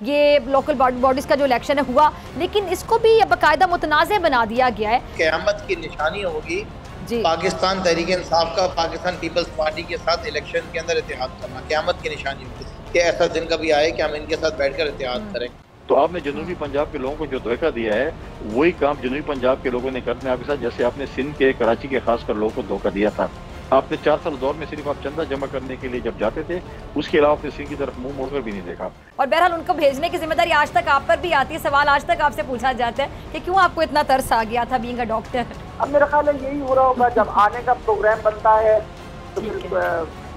ये local bodies का जो इलेक्शन है हुआ, लेकिन इसको भी बाकायदा मुतनाज़ बना दिया गया है। क़यामत की निशानी होगी पाकिस्तान तहरीक इंसाफ का पाकिस्तान पीपल्स पार्टी के साथ इलेक्शन के अंदर इत्तेहाद करना, क़यामत की निशानी होगी कि ऐसा दिन कभी आए कि हम इनके साथ बैठकर इत्तेहाद करें। तो आपने जनूबी पंजाब के लोगों को जो धोखा दिया है वही काम जनूबी पंजाब के लोगों ने करने आपके साथ, जैसे आपने सिंध के कराची के खासकर लोगों को धोखा दिया था। आपने 4 साल दौर में सिर्फ आप चंदा जमा करने के लिए जब जाते थे, उसके अलावा आपने सिंध की तरफ मुंह मोड़कर भी नहीं देखा। और बहरहाल उनको भेजने की जिम्मेदारी आज तक आप पर भी आती है। सवाल आज तक आपसे पूछा जाता है कि क्यों आपको इतना तरस आ गया था बीइंग अ डॉक्टर। अब मेरा ख्याल है यही हो रहा होगा, जब आने का प्रोग्राम बनता है तो फिर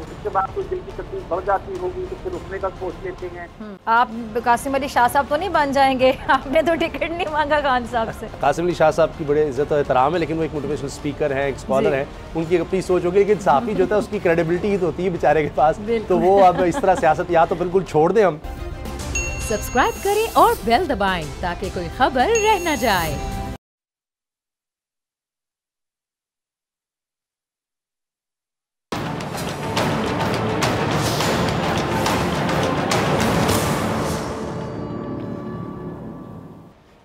उसके बाद कोई दिल की तकलीफ बढ़ जाती होगी तो फिर उसमें का सोच लेते हैं। आप कासिम अली शाह साहब तो नहीं बन जाएंगे? आपने तो टिकट नहीं मांगा खान साहब से। कासिम अली शाह साहब की बड़े इज्जत और एहतराम है, लेकिन वो एक मोटिवेशनल स्पीकर हैं, एक स्कॉलर हैं, उनकी अपनी सोच होगी कि साफ़ी जो है उसकी क्रेडिबिलिटी ही तो होती है बेचारे के पास, तो वो अब इस तरह सियासत या तो बिल्कुल छोड़ दें हम। सब्सक्राइब करें और बेल दबाएं ताकि कोई खबर रह न जाए।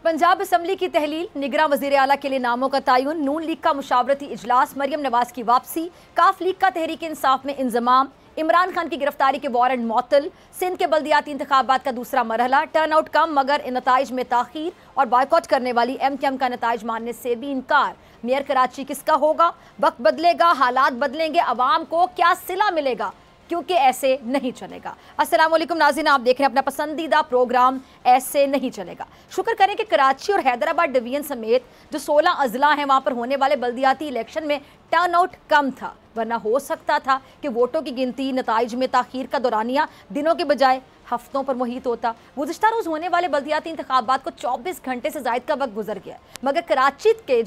पंजाब असम्बली की तहलील, निगरां वज़ीर आला के लिए नामों का तयन, नून लीग का मुशावरती इजलास, मरियम नवाज की वापसी, काफ लीग का तहरीक इंसाफ में इंजमाम, इमरान खान की गिरफ्तारी के वारंट मअतल, सिंध के बल्दियाती इंतखाबात का दूसरा मरहला, टर्न आउट कम मगर नताइज में ताखीर और बायकॉट करने वाली MKM का नताइज मानने से भी इनकार। मेयर कराची किसका होगा? वक्त बदलेगा, हालात बदलेंगे, अवाम को क्या सिला मिलेगा? क्योंकि ऐसे नहीं चलेगा। अस्सलाम वालेकुम नाज़रीन, आप देख रहे हैं अपना पसंदीदा प्रोग्राम ऐसे नहीं चलेगा। शुक्र करें कि कराची और हैदराबाद डिवीजन समेत जो 16 अजला हैं वहाँ पर होने वाले बल्दियाती इलेक्शन में टर्न आउट कम था, वरना हो सकता था कि वोटों की गिनती, नताइज में ताखीर का दौरानिया दिनों के बजाय हफ्तों पर मुहित होता। गुज़िश्ता रोज़ होने वाले बल्दियाती इंतखाबात को 24 घंटे से ज़ायद का वक्त गुजर गया, मगर कराची के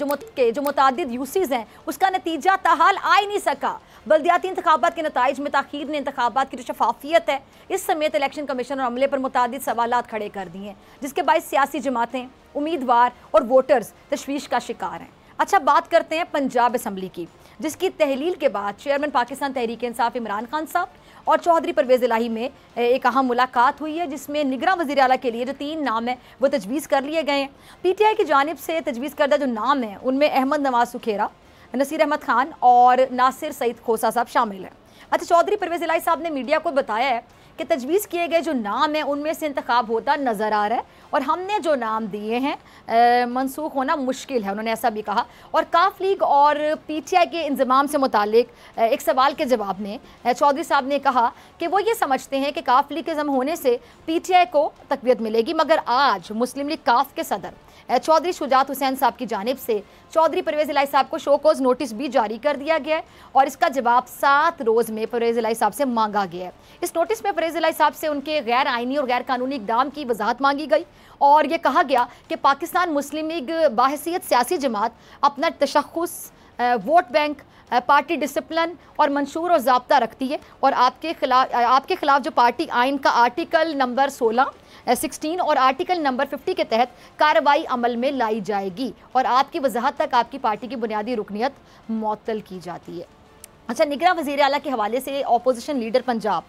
जो मुतादिद यूसीज़ हैं उसका नतीजा ताहाल आ ही नहीं सका। बल्दियाती इंतखाबात के नताइज में ताखीर ने इंतखाबात की जो शफाफियत है इस समेत इलेक्शन कमीशन और अमले पर मुतादिद सवालात खड़े कर दिए हैं, जिसके बायस सियासी जमातें, उम्मीदवार और वोटर्स तशवीश का शिकार हैं। अच्छा, बात करते हैं पंजाब असम्बली की, जिसकी तहलील के बाद चेयरमैन पाकिस्तान तहरीक इंसाफ इमरान खान साहब और चौधरी परवेज़ इलाही में एक अहम मुलाकात हुई है, जिसमें निगरां वज़ीर आला के लिए जो 3 नाम है वो तजवीज़ कर लिए गए हैं। PTI की जानिब से तजवीज़ करदा जो नाम है उनमें अहमद नवाज सुखेरा, नसीर अहमद खान और नासिर सईद खोसा साहब शामिल हैं। अच्छा, चौधरी परवेज़ इलाही साहब ने मीडिया को बताया है कि तजवीज़ किए गए जो नाम हैं उनमें से इंतखाब होता नज़र आ रहा है और हमने जो नाम दिए हैं मनसूख होना मुश्किल है, उन्होंने ऐसा भी कहा। और काफ लीग और PTI के इंजमाम से मुतालिक एक सवाल के जवाब में चौधरी साहब ने कहा कि वो ये समझते हैं कि काफ लीग के जम होने से PTI को तक़वियत मिलेगी, मगर आज मुस्लिम लीग काफ के सदर चौधरी शुजात हुसैन साहब की जानिब से चौधरी परवेज़ इलाही साहब को शोकोज़ नोटिस भी जारी कर दिया गया है और इसका जवाब 7 रोज़ में परवेज़ इलाही साहब से मांगा गया है। इस नोटिस में परवेज़ इलाही साहब से उनके गैर आइनी और गैर कानूनी इक़दाम की वजाहत मांगी गई और ये कहा गया कि पाकिस्तान मुस्लिम लीग बाहैसियत सियासी जमात अपना तशख़्ख़ुस, वोट बैंक, पार्टी डिसिप्लिन और मंशूर और ज़ाब्ता रखती है और आपके खिलाफ जो पार्टी आइन का आर्टिकल नंबर 16 और आर्टिकल नंबर 50 के तहत कार्रवाई अमल में लाई जाएगी और आपकी वजाहत तक आपकी पार्टी की बुनियादी रुकनियत मुअत्तल की जाती है। अच्छा, निगरां वज़ीर आला के हवाले से अपोजिशन लीडर पंजाब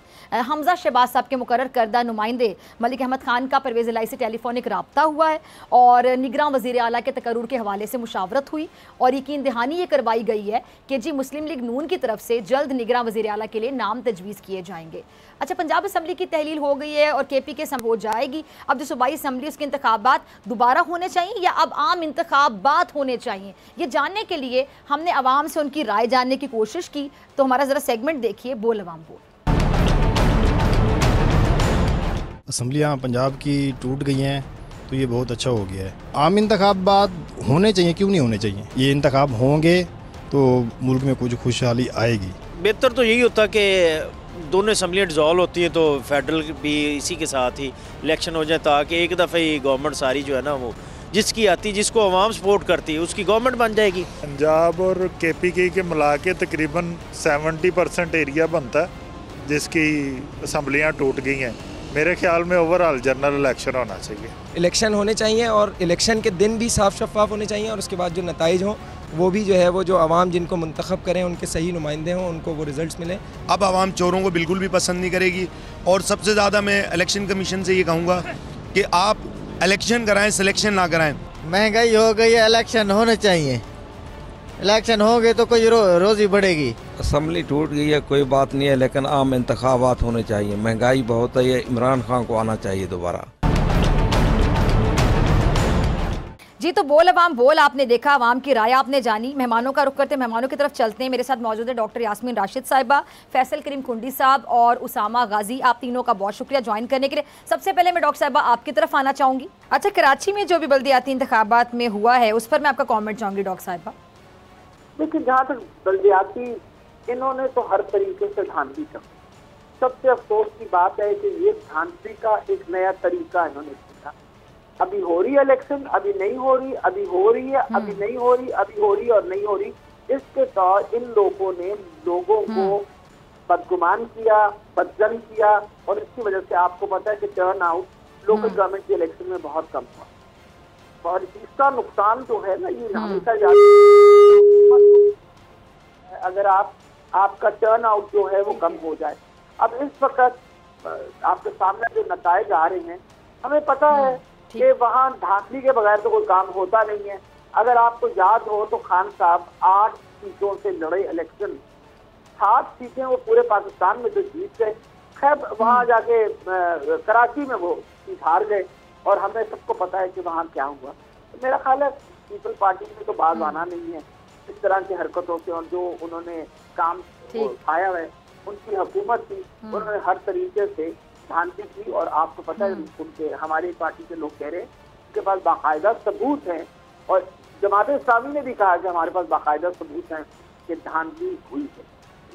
हमजा शहबाज साहब के मुकर्रर करदा नुमाइंदे मलिक अहमद खान का परवेज़ इलाही से टेलीफोनिक रब्ता हुआ है और निगरां वज़ीर आला के तकर्रुर के हवाले से मुशावरत हुई और यकीन दहानी ये करवाई गई है कि जी मुस्लिम लीग नून की तरफ से जल्द निगरां वज़ीर आला के लिए नाम तजवीज़ किए जाएंगे। अच्छा, पंजाब असम्बली की तहलील हो गई है और KP के हो जाएगी। अब जो सूबाई असम्बली उसके इंतखाबात दोबारा होने चाहिए या अब आम इंतखाबात होने चाहिए, ये जानने के लिए हमने आवाम से उनकी राय जानने की कोशिश की। तो हमारा ज़रा सेगमेंट देखिए, बोल अवाम बोल। असम्बलियाँ पंजाब की टूट गई हैं तो ये बहुत अच्छा हो गया है। आम इंतखाबात होने चाहिए, क्यों नहीं होने चाहिए? ये इंतखाब होंगे तो मुल्क में कुछ खुशहाली आएगी। बेहतर तो यही होता कि दोनों असम्बलियाँ डिज़ोल्व होती हैं तो फेडरल भी इसी के साथ ही इलेक्शन हो जाए, ताकि एक दफ़े ही गवर्नमेंट सारी जो है ना वो जिसकी आती, जिसको अवाम सपोर्ट करती है उसकी गवर्नमेंट बन जाएगी। पंजाब और KPK के मिला के तकरीबन 70% एरिया बनता है जिसकी असम्बलियाँ टूट गई हैं। मेरे ख्याल में ओवरऑल जनरल इलेक्शन होना चाहिए। इलेक्शन होने चाहिए और इलेक्शन के दिन भी साफ शफाफ होने चाहिए और उसके बाद जो नताइज हों वो भी जो है वो जो आवाम जिनको मुंतखब करें उनके सही नुमाइंदे हों, उनको वो रिजल्ट्स मिलें। अब आवाम चोरों को बिल्कुल भी पसंद नहीं करेगी और सबसे ज़्यादा मैं इलेक्शन कमीशन से ये कहूँगा कि आप इलेक्शन कराएं, सिलेक्शन ना कराएं। महंगाई हो गई है, इलेक्शन होने चाहिए। इलेक्शन हो गए तो कोई रोजी बढ़ेगी। असम्बली टूट गई है कोई बात नहीं है, लेकिन आम इंतखाबात होने चाहिए। महंगाई बहुत है, ये इमरान खान को आना चाहिए दोबारा। जी तो बोल अवाम बोल, आपने देखा, अवाम की राय आपने जानी। मेहमानों का रुख करते मेहमानों की तरफ चलते हैं। मेरे साथ मौजूद है डॉक्टर यास्मीन राशिद साहिबा, फैसल करीम कुंडी साहब और उसामा गाजी। आप तीनों का बहुत शुक्रिया ज्वाइन करने के लिए। सबसे पहले मैं डॉक्टर साहिबा आपकी तरफ आना चाहूँगी। अच्छा, कराची में जो भी बल्दियाती इंतखाबात में हुआ है उस पर मैं आपका कॉमेंट चाहूँगी डॉक्टर साहिबा। देखिए, जहाँ तक बल्दियाती, इन्होंने तो हर तरीके से धांधली कर। सबसे अफसोस की बात है कि ये धांधली का एक नया तरीका इन्होंने सीखा। अभी हो रही है इलेक्शन, अभी नहीं हो रही, अभी हो रही है, अभी नहीं हो रही, अभी हो रही और नहीं हो रही। इसके तौर इन लोगों ने लोगों को बदगुमान किया, बदजन किया और इसकी वजह से आपको पता है कि टर्न आउट लोकल गवर्नमेंट के इलेक्शन में बहुत कम हुआ। और इसका नुकसान जो है ना, ये हमेशा याद, अगर आपका टर्न आउट जो है वो कम हो जाए। अब इस वक्त आपके सामने जो नताइज आ रहे हैं, हमें पता है कि वहाँ धांधली के बगैर तो कोई काम होता नहीं है। अगर आपको याद हो तो खान साहब 8 सीटों से लड़े इलेक्शन, 7 सीटें वो पूरे पाकिस्तान में तो जीत गए। खैर वहाँ जाके कराची में वो सीट हार गए और हमें सबको पता है कि वहाँ क्या हुआ। तो मेरा ख्याल है पीपल पार्टी में तो बाज आना नहीं है इस तरह की हरकतों से। और जो उन्होंने काम उठाया है, उनकी हुकूमत थी, उन्होंने हर तरीके से धांधली की। और आपको पता है उनके हमारी पार्टी के लोग कह रहे हैं उनके पास बाकायदा सबूत हैं और जमात इस्लामी ने भी कहा कि हमारे पास बाकायदा सबूत हैं कि धांधली हुई है।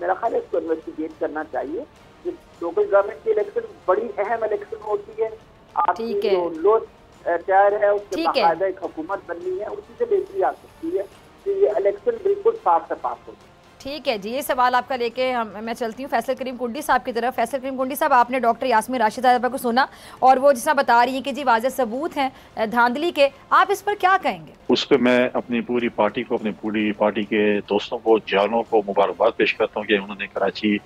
मेरा ख्याल है इसको इन्वेस्टिगेट करना चाहिए। कि लोकल गवर्नमेंट की इलेक्शन बड़ी अहम इलेक्शन होती है। आपकी जो लो टायर है उसके बाकायदा एक हुकूमत बननी है, उसी से बेहतरी आ सकती है कि ये इलेक्शन बिल्कुल साफ से पास हो। ठीक है जी, ये सवाल आपका लेके मैं चलती हूँ फैसल करीम कुंडी साहब की तरफ। फैसल करीम कुंडी साहब, आपने डॉक्टर यास्मीन राशिद साहिबा को सुना और वो जिस बता रही है कि जी वाज़ेह सबूत हैं धांधली के, आप इस पर क्या कहेंगे? उस पर मैं अपनी पूरी पार्टी को, अपनी पूरी पार्टी के दोस्तों को, जानों को मुबारकबाद पेश करता हूँ कि उन्होंने कराची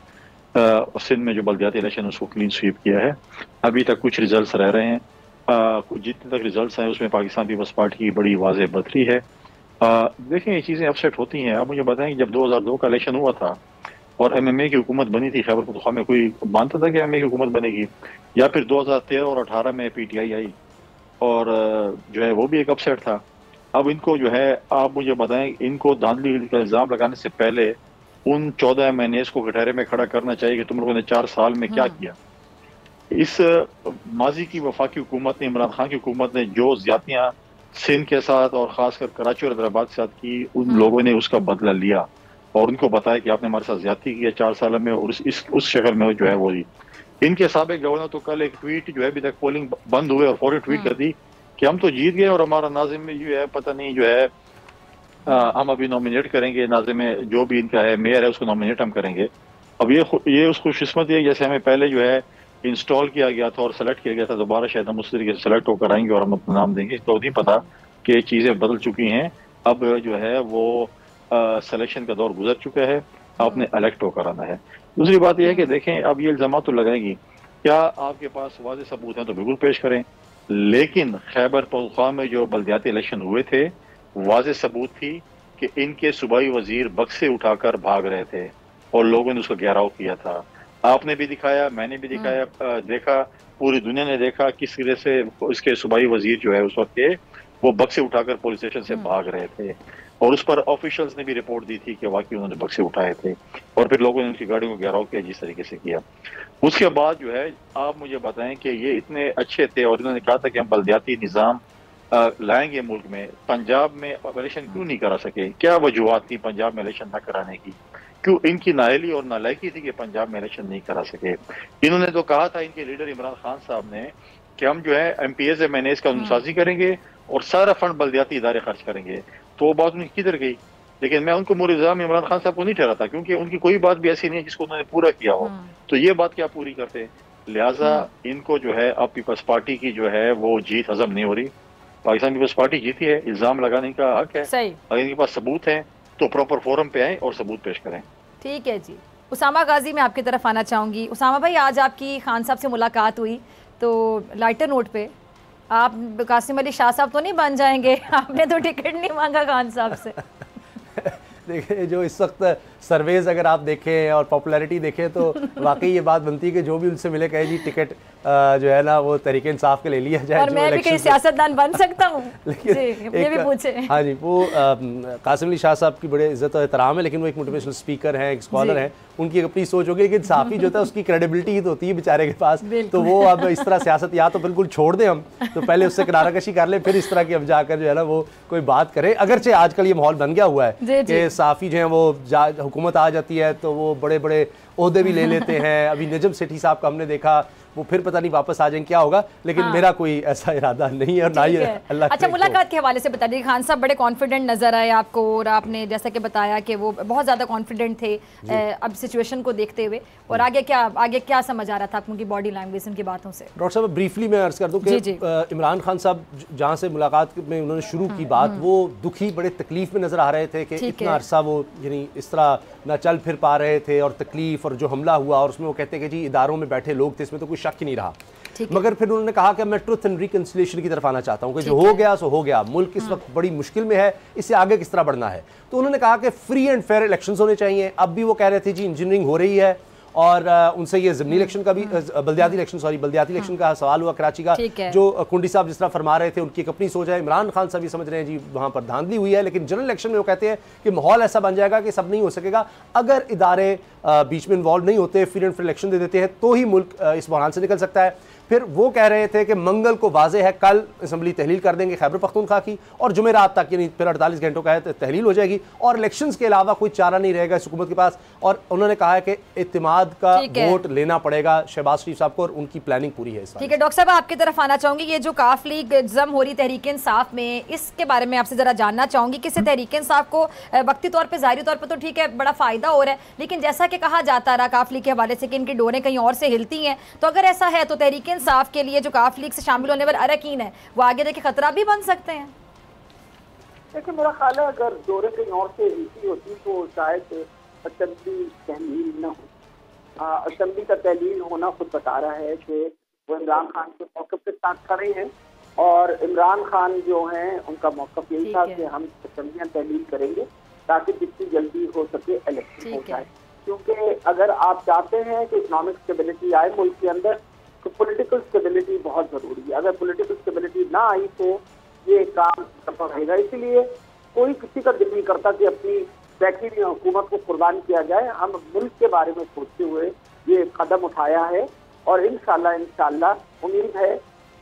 सिंध में जो बल्दियाती इलेक्शन उसको क्लीन स्वीप किया है। अभी तक कुछ रिजल्ट रह रहे हैं, कुछ जितने तक रिजल्ट हैं उसमें पाकिस्तान पीपल्स पार्टी की बड़ी वाज़ेह बढ़तरी है। देखें, ये चीज़ें अपसेट होती हैं। आप मुझे बताएं कि जब 2002 का इलेक्शन हुआ था और MMA की हुकूमत बनी थी खैबर पख्तूनख्वा में, कोई मानता था कि MMA की हुकूमत बनेगी? या फिर 2013 और 18 में PTI आई और जो है वो भी एक अपसेट था। अब इनको जो है, आप मुझे बताएं, इनको धांधली का इल्ज़ाम लगाने से पहले उन 14 MNAs को कटहरे में खड़ा करना चाहिए कि तुम लोगों ने 4 साल में क्या किया। इस माजी की वफाकी हुकूमत ने, इमरान खान की हुकूमत ने जो ज्यादतियाँ सिंध के साथ और खासकर कराची और हैदराबाद के साथ की, उन लोगों ने उसका बदला लिया और उनको बताया कि आपने हमारे साथ ज्यादती की है 4 साल में और उस शक्ल में जो है वो ही। इनके साबिक गवर्नर तो कल एक ट्वीट जो है, अभी तक पोलिंग बंद हुए और फौरन ट्वीट कर दी कि हम तो जीत गए और हमारा नाजिम में जो है पता नहीं जो है हम अभी नॉमिनेट करेंगे, नाजिम में जो भी इनका है मेयर है उसको नॉमिनेट हम करेंगे। अब ये उस खुशकिस्मती है जैसे हमें पहले जो है इंस्टॉल किया गया था और सेलेक्ट किया गया था, दोबारा शायद हम उस तरीके से सेलेक्ट होकर आएंगे और हम अपना नाम देंगे। तो नहीं पता कि चीज़ें बदल चुकी हैं। अब जो है वो सिलेक्शन का दौर गुजर चुका है, आपने इलेक्ट होकर आना है। दूसरी बात यह है कि देखें, अब ये इल्ज़ाम तो लगाएंगी, क्या आपके पास वाज़ेह सबूत हैं तो बिल्कुल पेश करें, लेकिन खैबर पख्तूनख्वा में जो बल्दियाती इलेक्शन हुए थे, वाज़ेह सबूत थी कि इनके सूबाई वजीर बक्से उठाकर भाग रहे थे और लोगों ने उसको घेराव किया था। आपने भी दिखाया, मैंने भी दिखाया, देखा, पूरी दुनिया ने देखा किस तरह से इसके सूबाई वजीर जो है उस वक्त के वो बक्से उठाकर पुलिस स्टेशन से भाग रहे थे और उस पर ऑफिशियल्स ने भी रिपोर्ट दी थी कि वाकई उन्होंने बक्से उठाए थे और फिर लोगों ने उनकी गाड़ियों को घेराव किया जिस तरीके से किया। उसके बाद जो है आप मुझे बताएं कि ये इतने अच्छे थे और इन्होंने कहा था कि हम बल्दियाती निज़ाम लाएंगे मुल्क में। पंजाब में इलेक्शन क्यों नहीं करा सके? क्या वजूहत थी पंजाब में इलेक्शन न कराने की? क्यों इनकी नाअहली और नालायकी थी कि पंजाब में इलेक्शन नहीं करा सके? इन्होंने तो कहा था, इनके लीडर इमरान खान साहब ने, कि हम जो है MPs MNAs का अनुसाजी करेंगे और सारा फंड बल्दियाती इदारे खर्च करेंगे। तो वो बात उनकी किधर गई? लेकिन मैं उनको मुल्ज़ाम इमरान खान साहब को नहीं ठहराता क्योंकि उनकी कोई बात भी ऐसी नहीं है जिसको उन्होंने पूरा किया हो। तो ये बात क्या पूरी करते? लिहाजा इनको जो है अब पीपल्स पार्टी की जो है वो जीत हजम नहीं हो रही। पाकिस्तान पीपल्स पार्टी जीती है, इल्जाम लगाने का हक है। अगर इनके पास सबूत है तो प्रॉपर फोरम पे आए और सबूत पेश करें। ठीक है जी। उसामा गाजी, मैं आपकी तरफ आना चाहूँगी। उसामा भाई, आज आपकी खान साहब से मुलाकात हुई तो लाइटर नोट पे आप कासिम अली शाह साहब तो नहीं बन जाएंगे? आपने तो टिकट नहीं मांगा खान साहब से। देखिए, जो इस वक्त सर्वेज अगर आप देखें और पॉपुलैरिटी देखें तो वाकई ये बात बनती है कि जो भी उनसे मिले कहे जी टिकट जो है ना वो तहरीक इंसाफ के ले लिया जाए। और मैं भी कहीं सियासतदान बन सकता हूँ? लेकिन ये भी पूछे। हाँ जी, वो कासिम अली शाह साहब की बड़े इज्जत और एहतराम है, लेकिन वो एक मोटिवेशनल स्पीकर हैं, एक स्कॉलर हैं, उनकी अपनी सोच होगी। लेकिन साफ़ी जो होता है उसकी क्रेडिबिलिटी तो होती है बेचारे के पास, तो वो अब इस तरह सियासत या तो बिल्कुल छोड़ दें हम, तो पहले उससे किनारा कशी कर लें, फिर इस तरह की अब जाकर जो है ना वो कोई बात करें। अगरचे आजकल ये माहौल बन गया हुआ है कि साफ़ी जो है वो हुकूमत आ जाती है तो वो बड़े बड़े ओहदे भी ले लेते हैं। अभी नजम सेठी साहब का हमने देखा, वो फिर पता नहीं वापस आ जाएंगे क्या होगा, लेकिन मेरा कोई ऐसा इरादा नहीं है और ना ही अल्लाह। अच्छा, मुलाकात के हवाले से बता दीजिए, खान साहब बड़े कॉन्फिडेंट नजर आए आपको और आपने जैसा कि बताया कि वो बहुत ज़्यादा कॉन्फिडेंट थे अब सिचुएशन को देखते हुए, और आगे क्या समझ आ रहा था उनकी बॉडी लैंग्वेज, उनकी बातों से? डॉक्टर साहब ब्रीफली मैं अर्ज कर दूं कि इमरान खान साहब जहाँ से मुलाकात में उन्होंने शुरू की बात, वो दुखी बड़े तकलीफ में नजर आ रहे थे कि इतना अरसा वो यानी इस तरह ना चल फिर पा रहे थे, और तकलीफ और जो हमला हुआ और उसमें वो कहते हैं कि जी इदारों में बैठे लोग थे, इसमें तो कोई शक ही नहीं रहा। मगर फिर उन्होंने कहा कि मैं ट्रुथ एंड रिकंसिलिएशन की तरफ आना चाहता हूं कि जो हो गया सो हो गया, मुल्क इस वक्त बड़ी मुश्किल में है, इससे आगे किस तरह बढ़ना है। तो उन्होंने कहा कि फ्री एंड फेयर इलेक्शंस होने चाहिए। अब भी वो कह रहे थे जी इंजीनियरिंग हो रही है, और उनसे ये ज़मीनी इलेक्शन का भी बल्दियाती इलेक्शन का सवाल हुआ कराची का, जो कुंडी साहब जिस तरह फरमा रहे थे उनकी एक अपनी सोच है। इमरान खान साहब ये समझ रहे हैं जी वहाँ पर धांधली हुई है, लेकिन जनरल इलेक्शन में वो कहते हैं कि माहौल ऐसा बन जाएगा कि सब नहीं हो सकेगा। अगर इदारे बीच में इन्वॉल्व नहीं होते, free and fair election they देते हैं, तो ही मुल्क इस बहरान से निकल सकता है। फिर वो कह रहे थे कि मंगल को वाजे है कल असम्बली तहलील कर देंगे खैबर पख्तूनख्वा की, और जुमेरात तक यानी फिर 48 घंटों का है तहलील हो जाएगी, और इलेक्शंस के अलावा कोई चारा नहीं रहेगा इस हुकूमत के पास। और उन्होंने कहा है कि इत्तेमाद का वोट लेना पड़ेगा शहबाज शरीफ साहब को, और उनकी प्लानिंग पूरी है। ठीक है डॉक्टर साहब, आपकी तरफ आना चाहूंगी। ये जो काफ लीग जम हो रही तहरीक इंसाफ में, इसके बारे में आपसे जरा जानना चाहूंगी कि इससे तहरीक इंसाफ को वक्ती तौर पर, ज़ाहिरी तौर पर तो ठीक है बड़ा फायदा हो रहा है, लेकिन जैसा कि कहा जाता रहा काफ लीग के हवाले से कि इनकी डोरें कहीं और से हिलती हैं, तो अगर ऐसा है तो तहरीक इंसाफ के लिए जो काफ लीग से शामिल होने वाले अरकान है वो आगे देखे खतरा भी बन सकते हैं? देखिए, मेरा ख्याल है अगर डोरें कहीं और से हिलती होती तो शायद असेंबली तहलील न हो। असेंबली का तहलील होना खुद बता रहा है कि वो इमरान खान के मौक़िफ़ के साथ खड़े हैं, और इमरान खान जो हैं उनका मौक़िफ़ यही था कि हम असेंबलियाँ तहलील करेंगे ताकि जितनी जल्दी हो सके इलेक्शन हो जाए। क्योंकि अगर आप चाहते हैं कि इकनॉमिक स्टेबिलिटी आए मुल्क के अंदर, तो पॉलिटिकल स्टेबिलिटी बहुत ज़रूरी है। अगर पॉलिटिकल स्टेबिलिटी ना आई तो ये काम सफल रहेगा। इसीलिए कोई किसी का दिल नहीं करता कि अपनी बैठी हुई हुकूमत को कुर्बान किया जाए। हम मुल्क के बारे में सोचते हुए ये कदम उठाया है, और इंशाल्लाह उम्मीद है।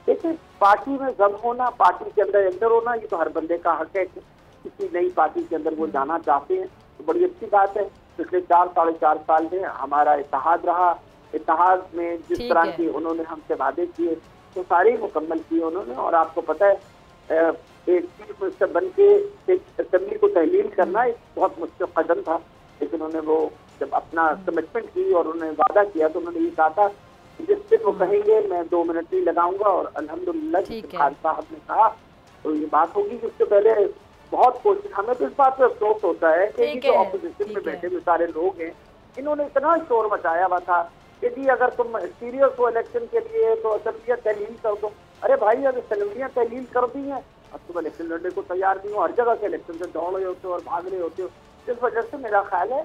देखिए, पार्टी में जम होना, पार्टी के अंदर एंटर होना, ये तो हर बंदे का हक है कि किसी नई पार्टी के अंदर वो जाना चाहते हैं, तो बड़ी अच्छी बात है। पिछले 4-4.5 साल में हमारा इत्तेहाद रहा, इत्तेहाद में जिस तरह के उन्होंने हमसे वादे किए तो सारे मुकम्मल किए उन्होंने। और आपको पता है एक चीफ मिनिस्टर बन के एक असेंबली को तहलील करना एक बहुत मुश्किल कदम था, लेकिन उन्होंने वो जब अपना कमिटमेंट की और उन्होंने वादा किया तो उन्होंने ये कहा था जिस दिन वो कहेंगे मैं 2 मिनट नहीं लगाऊंगा, और अल्हम्दुलिल्लाह खान साहब ने कहा तो ये बात होगी। जिससे पहले बहुत कोशिश, हमें तो इस बात पर अफसोस होता है कि जो ऑपोजिशन में बैठे हुए सारे लोग हैं, इन्होंने इतना शोर मचाया हुआ था कि जी अगर तुम सीरियस हो इलेक्शन के लिए तो असेंबलियाँ तहलील कर दो। अरे भाई, अगर असेंबलियाँ तहलील कर दी हैं, अब तुम इलेक्शन लड़ने को तैयार नहीं हो, हर जगह से इलेक्शन से दौड़ रहे होते हो और भाग रहे होते हो। इस वजह से मेरा ख्याल है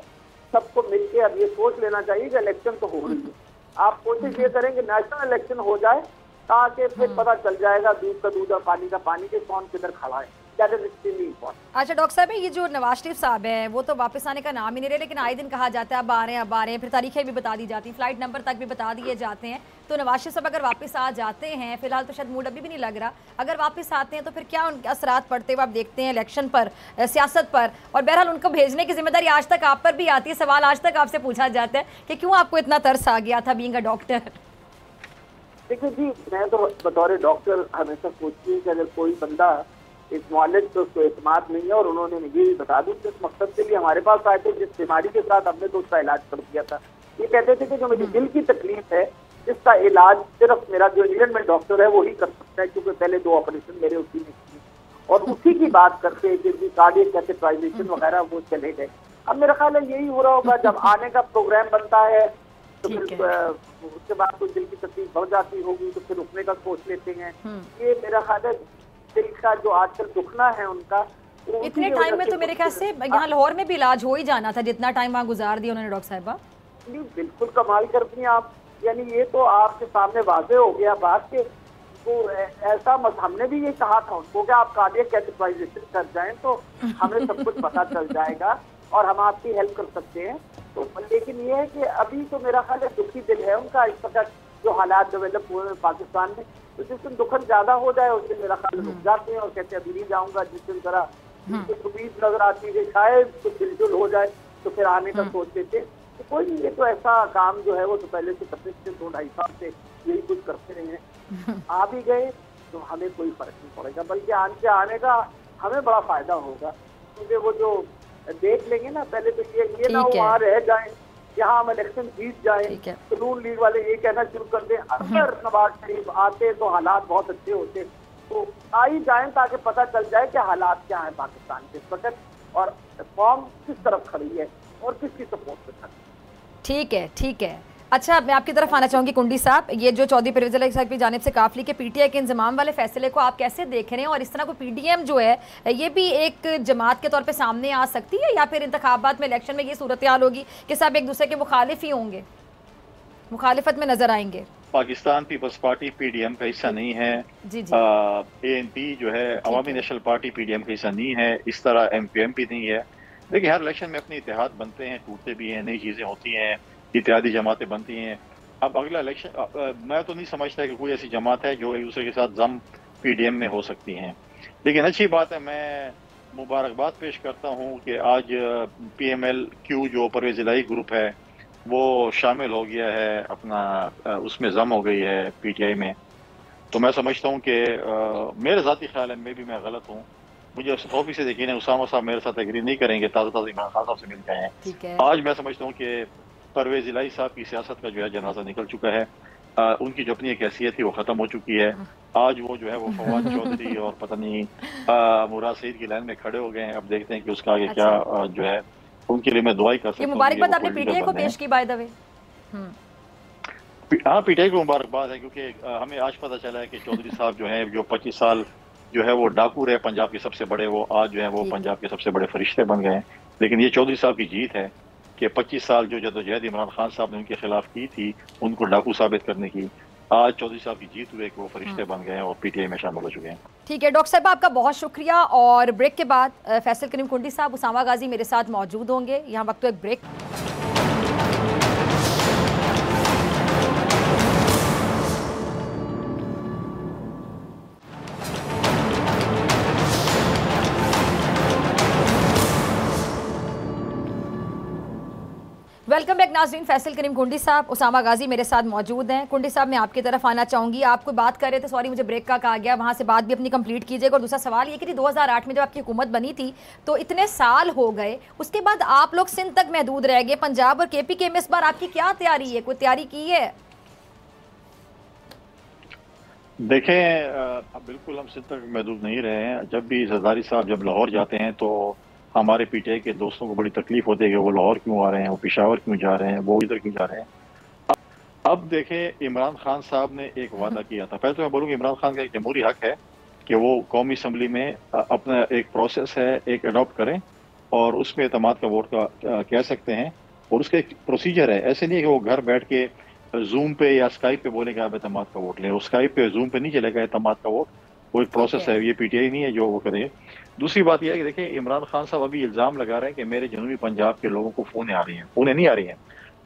सबको मिलकर अब ये सोच लेना चाहिए कि इलेक्शन तो हो रही है, आप कोशिश ये करें कि नेशनल इलेक्शन हो जाए, ताकि फिर पता चल जाएगा दूध का दूध और पानी का पानी के कौन किधर खड़ा है। अच्छा डॉक्टर साहब, ये जो नवाज शरीफ साहब हैं वो तो वापस आने का नाम ही नहीं रहे, लेकिन आए दिन कहा जाता है अब आ रहे हैं, फिर तारीखें भी बता दी जाती हैं, फ्लाइट नंबर तक भी बता दिए जाते हैं। तो नवाज शरीफ साहब अगर वापस आ जाते हैं, फिलहाल तो शायद मूड अभी भी नहीं लग रहा, अगर वापस आते हैं तो फिर क्या उनके असरात पड़ते हुए आप देखते हैं इलेक्शन पर, सियासत पर? और बहरहाल उनको भेजने की जिम्मेदारी आज तक आप पर भी आती है। सवाल आज तक आपसे पूछा जाता है कि क्यों आपको इतना तरस आ गया था बीइंग अ डॉक्टर? देखिए जी, मैं तो बतौर डॉक्टर हमेशा सोचती हूँ कि अगर कोई बंदा इस मौलिक तो उसको एतमाद नहीं है, और उन्होंने मुझे भी बता दूं जिस मकसद के लिए हमारे पास आए थे, जिस बीमारी के साथ हमने तो उसका इलाज कर दिया था। ये कहते थे कि जो मुझे दिल की तकलीफ है इसका इलाज सिर्फ मेरा जो इंग्लैंड में डॉक्टर है वही कर सकता है, क्योंकि पहले 2 ऑपरेशन मेरे उसी ने किए, और उसी की बात करते जिनकी कार्डियक कैथेटराइजेशन वगैरह वो चले गए। अब मेरा ख्याल है यही हो रहा होगा, जब आने का प्रोग्राम बनता है तो फिर उसके बाद कोई दिल की तकलीफ बढ़ जाती होगी तो फिर रुकने का सोच लेते हैं। ये मेरा ख्याल है दिल का जो आजकल दुखना है उनका, इतने टाइम में तो मेरे ख्याल से यहाँ लाहौर में भी इलाज हो ही जाना था, जितना टाइम वहाँ गुजार दिया उन्होंने डॉक्टर साहिबा। नहीं, बिल्कुल कमाल करती हैं आप, यानी ये तो आपके सामने वाजे हो गया बात के तो ऐसा हमने भी ये कहा था उनको कि आप कार्डियक कैथेटराइजेशन कर जाएं तो हमें सब कुछ पता चल जाएगा और हम आपकी हेल्प कर सकते हैं। तो लेकिन ये है कि अभी तो मेरा ख्याल है दुखी दिल है उनका इस वक्त जो हालात डेवलप हुए हैं पाकिस्तान में, तो जिस दिन दुखन ज्यादा हो जाए उस दिन मेरा ख्याल रुक जाते हैं और कहते हैं अभी नहीं जाऊंगा। जिस दिन जरा कुछ उम्मीद नजर आती है शायद कुछ दिलजुल हो जाए तो फिर आने का सोच लेते। तो कोई नहीं, ये तो ऐसा काम जो है वो तो पहले से 25-2.5 साल से यही कुछ करते रहे हैं। आ भी गए तो हमें कोई फर्क नहीं पड़ेगा, बल्कि आने का हमें बड़ा फायदा होगा, क्योंकि वो जो देख लेंगे ना पहले तो ये ना वहाँ रह जाए, यहाँ हम इलेक्शन जीत जाए तो नून लीग वाले ये कहना शुरू कर दें अगर नवाज शरीफ आते तो हालात बहुत अच्छे होते, तो आ ही जाए ताकि पता चल जाए कि हालात क्या है पाकिस्तान के इस वक्त और कौम किस तरफ खड़ी है और किसकी सपोर्ट पे खड़ी है। ठीक है, ठीक है। अच्छा, मैं आपकी तरफ आना चाहूँगी कुंडी साहब, ये जो चौधरी परवेज़ इलाही साहब की जानिब से काफली के पीटीआई के इंजमाम वाले फैसले को आप कैसे देख रहे हैं, और इस तरह को पीडीएम जो है ये भी एक जमात के तौर पे सामने आ सकती है, या फिर इंतखाबात में इलेक्शन में ये सूरत हाल होगी कि सब एक दूसरे के मुखालिफ ही होंगे, मुखालिफत में नजर आएंगे? पाकिस्तान पीपल्स पार्टी पीडीएम का हिस्सा नहीं है, ANP जो है अवामी नेशनल पार्टी पीडीएम का हिस्सा नहीं है, इस तरह MPMP नहीं है। देखिए हर इलेक्शन में अपने इतिहाद बनते हैं, टूटते भी हैं, नई चीज़ें होती हैं, इत्यादि जमातें बनती हैं। अब अगला इलेक्शन मैं तो नहीं समझता कि कोई ऐसी जमात है जो एक दूसरे के साथ जम पीडीएम में हो सकती हैं, लेकिन अच्छी बात है, मैं मुबारकबाद पेश करता हूँ कि आज PMLQ जो परवेज़ इलाही ग्रुप है वो शामिल हो गया है, अपना उसमें जम हो गई है PTI में। तो मैं समझता हूँ कि मेरे ज़ाती ख्याल है, मैं गलत हूँ, मुझे 100% यकीन है उसामा साहब मेरे साथ एग्री नहीं करेंगे, ताज़ा इमरान खान साहब से मिल गए हैं। आज मैं समझता हूँ कि परवेज़ इलाही साहब की सियासत का जो है जनाजा निकल चुका है, उनकी जो अपनी एक हैसियत थी वो ख़त्म हो चुकी है। आज वो जो है वो फवाद चौधरी और पता नहीं मुराद सईद की लाइन में खड़े हो गए हैं। अब देखते हैं कि उसका आगे क्या जो है, उनके लिए मैं दुआई कर सकता हूं। मुबारकबाद आपने पीटीआई को पेश की बाय द वे। हाँ, पीटीआई को मुबारकबाद है, क्योंकि हमें आज पता चला है कि चौधरी साहब जो है जो 25 साल जो है वो डाकू रहे पंजाब के सबसे बड़े, वो आज जो है वो पंजाब के सबसे बड़े फरिश्ते बन गए हैं। लेकिन ये चौधरी साहब की जीत है कि 25 साल जो जदोजहद इमरान खान साहब ने उनके खिलाफ की थी, उनको डाकू साबित करने की, आज चौधरी साहब की जीत हुई कि वो फरिश्ते बन गए हैं और पीटीआई में शामिल हो चुके हैं। ठीक है डॉक्टर साहब, आपका बहुत शुक्रिया। और ब्रेक के बाद फैसल करीम कुंडी साहब, उसामा गाजी मेरे साथ मौजूद होंगे। यहाँ वक्त एक ब्रेक। वेलकम बैक नाज़रीन। फैसल करीम कुंडी साहब, उसामा गाजी मेरे साथ मौजूद हैं। कुंडी साहब, मैं आपकी तरफ आना चाहूँगी। आप कोई बात कर रहे थे, सॉरी मुझे ब्रेक का कहा गया, वहाँ से बात भी अपनी कंप्लीट कीजिएगा। और दूसरा सवाल ये कि 2008 में जब आपकी हुकूमत बनी थी तो इतने साल हो गए, उसके बाद आप लोग सिंध तक महदूद रह गए, पंजाब और KPK में इस बार आपकी क्या तैयारी है, कोई तैयारी की है? देखें, बिल्कुल हम सिंध तक महदूद नहीं रहे हैं। जब भी जरदारी साहब जब लाहौर जाते हैं तो हमारे पीटीआई के दोस्तों को बड़ी तकलीफ होती है कि वो लाहौर क्यों आ रहे हैं, वो पेशावर क्यों जा रहे हैं, वो इधर क्यों जा रहे हैं। अब देखें, इमरान खान साहब ने एक वादा किया था। पहले तो मैं बोलूँगा इमरान खान का एक जमहूरी हक है कि वो कौमी असम्बली में अपना एक प्रोसेस है एक अडॉप्ट करें और उसमें एतमाद का वोट का कह सकते हैं, और उसका एक प्रोसीजर है। ऐसे नहीं है कि वो घर बैठ के जूम पे या स्काइप पे बोलेगा आप एतमाद का वोट लें, वो स्काइप पे जूम पे नहीं चलेगा एतमाद का वोट, वो एक प्रोसेस है। ये पीटीआई नहीं है जो वो करे। दूसरी बात यह है कि देखिए, इमरान खान साहब अभी इल्ज़ाम लगा रहे हैं कि मेरे जनूबी पंजाब के लोगों को फ़ोन आ रही हैं। फ़ोन नहीं आ रही हैं।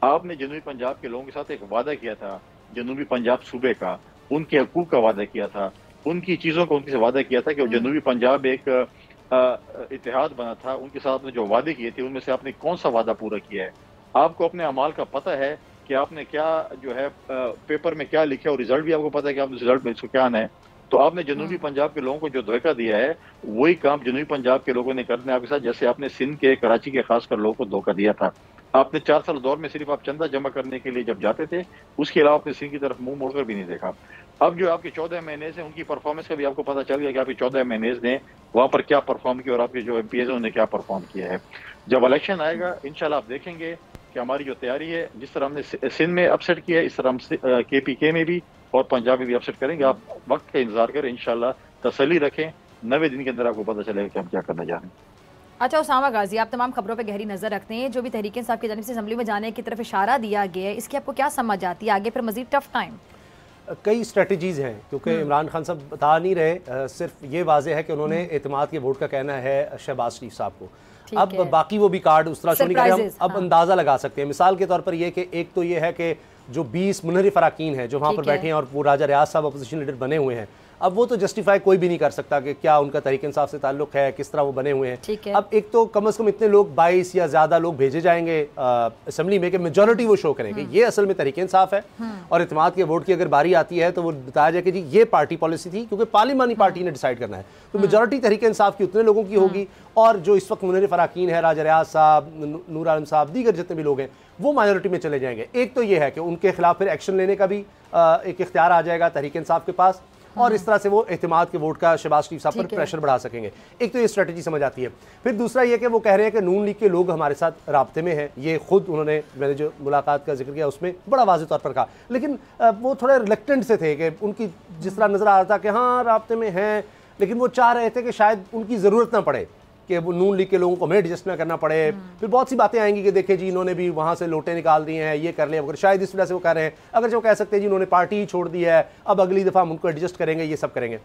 आपने जनूबी पंजाब के लोगों के साथ एक वादा किया था, जनूबी पंजाब सूबे का, उनके हकूक़ का वादा किया था, उनकी चीज़ों का उनसे वादा किया था कि जनूबी पंजाब एक इतिहाद बना था। उनके साथ आपने जो वादे किए थे उनमें से आपने कौन सा वादा पूरा किया है? आपको अपने अमाल का पता है कि आपने क्या जो है पेपर में क्या लिखा, और रिजल्ट भी आपको पता है कि आपने रिजल्ट में इसको क्या आना है। तो आपने जनूबी पंजाब के लोगों को जो धोखा दिया है, वही काम जनूबी पंजाब के लोगों ने करना है आपके साथ, जैसे आपने सिंध के, कराची के खासकर लोगों को धोखा दिया था। आपने 4 साल दौर में सिर्फ आप चंदा जमा करने के लिए जब जाते थे, उसके अलावा आपने सिंध की तरफ मुंह मोड़कर भी नहीं देखा। अब जो आपके 14 MNAs हैं, उनकी परफॉर्मेंस का भी आपको पता चल गया कि आपके 14 MNAs ने वहाँ पर क्या परफॉर्म किया और आपके जो MPs हैं उन्होंने क्या परफॉर्म किया है। जब इलेक्शन आएगा इंशाल्लाह आप देखेंगे कि हमारी जो तैयारी है, जिस तरह हमने सिंध में अपसेट किया है, इस तरह हम KPK में भी और पंजाब में भी अपसेट करेंगे। आप वक्त का इंतजार करें, इंशाल्लाह तसल्ली रखें, 90 दिन के अंदर आपको पता चलेगा कि हम क्या करने जा रहे हैं। अच्छा उसामा गाजी, आप तमाम खबरों पर गहरी नजर रखते हैं। जो भी तहरीक इंसाफ की जानिब से असेंबली में जाने की तरफ इशारा दिया गया है, इसकी आपको क्या समझ आती है? आगे फिर मजीद टफ टाइम? कई स्ट्रेटजीज हैं, क्योंकि इमरान खान साहब बता नहीं रहे, सिर्फ ये वाजे है कि उन्होंने एतमाद के वोट का कहना है शहबाज शरीफ साहब को। अब बाकी वो भी कार्ड उस तरह शो नहीं कर रहे, हम अब अंदाज़ा लगा सकते हैं। मिसाल के तौर पर ये कि एक तो ये है कि जो 20 मुनहरिफ अराकीन हैं जो वहाँ पर बैठे हैं और वो राजा रियाज साहब अपोजिशन लीडर बने हुए हैं, अब वो तो जस्टिफाई कोई भी नहीं कर सकता कि क्या उनका तहरीक इंसाफ से ताल्लुक है, किस तरह वो बने हुए हैं। अब एक तो कम से कम इतने लोग 22 या ज़्यादा लोग भेजे जाएंगे असेंबली में कि मेजॉरिटी वो शो करेंगे ये असल में तहरीक इंसाफ है। और इत्तेमाद के वोट की अगर बारी आती है तो वो बताया जाए कि जी ये पार्टी पॉलिसी थी, क्योंकि पार्लिमानी पार्टी ने डिसाइड करना है, तो मेजॉरिटी तहरीक इंसाफ की उतने लोगों की होगी। और जो इस वक्त मुनहरिफ अराकीन है, राजा रियाज साहब, नूर आलम साहब, दीगर जितने भी लोग हैं, वो माइनॉरिटी में चले जाएंगे। एक तो ये है कि उनके खिलाफ फिर एक्शन लेने का भी एक इख्तियार आ जाएगा तहरीक इंसाफ के पास, और इस तरह से वो एतमाद के वोट का शहबाज शरीफ साहब पर प्रेशर बढ़ा सकेंगे। एक तो ये स्ट्रेटजी समझ आती है। फिर दूसरा ये कि वो कह रहे हैं कि नून लीग के लोग हमारे साथ राब्ते में हैं, ये खुद उन्होंने, मैंने जो मुलाकात का जिक्र किया उसमें बड़ा वाज़ेह तौर पर कहा, लेकिन वो थोड़े रिलेक्टेंट से थे कि उनकी जिस तरह नज़र आ रहा था कि हाँ राब्ते में हैं, लेकिन वो चाह रहे थे कि शायद उनकी ज़रूरत ना पड़े, कि वो नून लीग के लोगों को हमें एडजस्ट ना करना पड़े। फिर बहुत सी बातें आएंगी कि देखिए जी इन्होंने भी वहाँ से लोटे निकाल दिए हैं, ये कर लिया, अगर शायद इस वजह से वो कह रहे हैं, अगर जो कह सकते हैं जी उन्होंने पार्टी ही छोड़ दी है, अब अगली दफ़ा हम उनको एडजस्ट करेंगे, ये सब करेंगे।